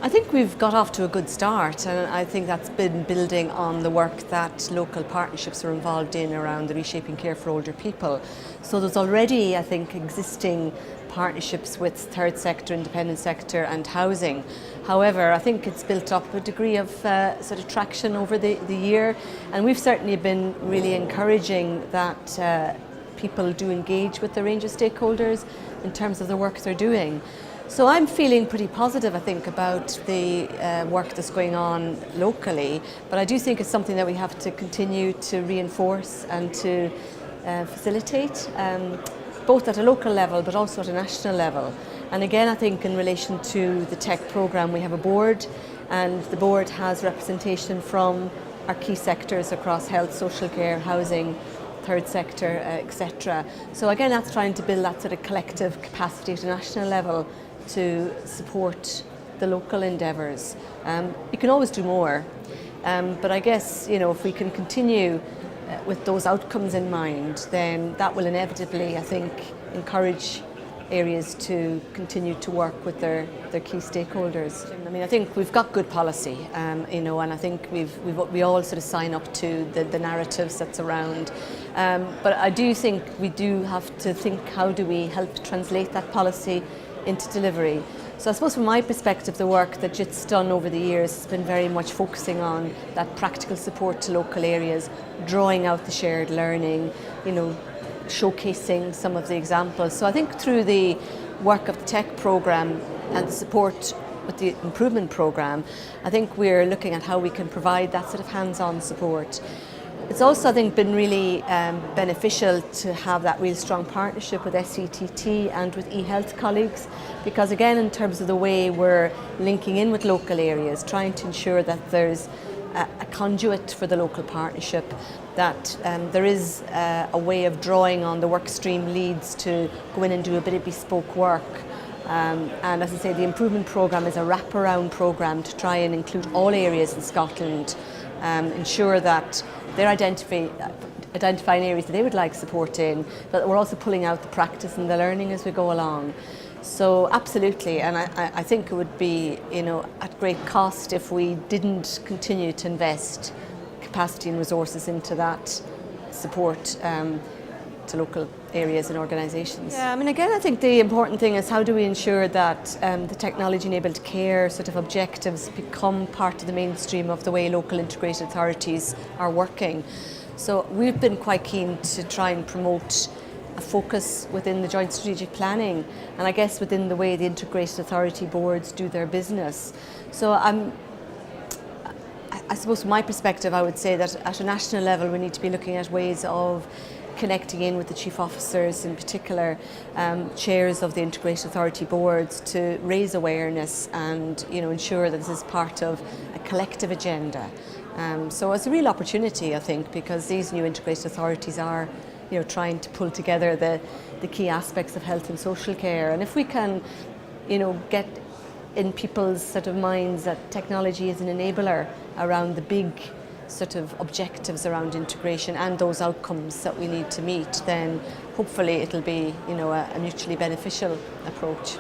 I think we've got off to a good start, and I think that's been building on the work that local partnerships are involved in around the Reshaping Care for Older People. So there's already, I think, existing partnerships with third sector, independent sector and housing. However, I think it's built up a degree of sort of traction over the year, and we've certainly been really encouraging that people do engage with the range of stakeholders in terms of the work they're doing. So I'm feeling pretty positive, I think, about the work that's going on locally, but I do think it's something that we have to continue to reinforce and to facilitate, both at a local level but also at a national level. And again, I think in relation to the tech programme, we have a board, and the board has representation from our key sectors across health, social care, housing, third sector, etc. So again, that's trying to build that sort of collective capacity at a national level to support the local endeavours. You can always do more, but I guess, you know, if we can continue with those outcomes in mind, then that will inevitably, I think, encourage areas to continue to work with their key stakeholders. I mean, I think we've got good policy, you know, and I think we all sort of sign up to the narratives that's around. But I do think we do have to think, how do we help translate that policy into delivery? So I suppose from my perspective, the work that JIT's done over the years has been very much focusing on that practical support to local areas, drawing out the shared learning, you know, showcasing some of the examples. So I think through the work of the tech programme and the support with the improvement programme, I think we're looking at how we can provide that sort of hands-on support. It's also, I think, been really beneficial to have that real strong partnership with SCTT and with eHealth colleagues, because again, in terms of the way we're linking in with local areas, trying to ensure that there's a conduit for the local partnership, that there is a way of drawing on the work stream leads to go in and do a bit of bespoke work. And as I say, the improvement programme is a wraparound programme to try and include all areas in Scotland, ensure that they're identifying areas that they would like support in, but we're also pulling out the practice and the learning as we go along. So absolutely, and I think it would be, you know, at great cost if we didn't continue to invest capacity and resources into that support to local areas and organisations. Yeah, I mean, again, I think the important thing is how do we ensure that the technology-enabled care sort of objectives become part of the mainstream of the way local integrated authorities are working. So we've been quite keen to try and promote a focus within the joint strategic planning, and I guess within the way the integrated authority boards do their business. So I suppose from my perspective, I would say that at a national level we need to be looking at ways of connecting in with the chief officers, in particular chairs of the integrated authority boards, to raise awareness and, you know, ensure that this is part of a collective agenda. So it's a real opportunity, I think, because these new integrated authorities are, you know, trying to pull together the key aspects of health and social care. And if we can, you know, get in people's sort of minds that technology is an enabler around the big sort of objectives around integration and those outcomes that we need to meet, then hopefully it'll be, you know, a mutually beneficial approach.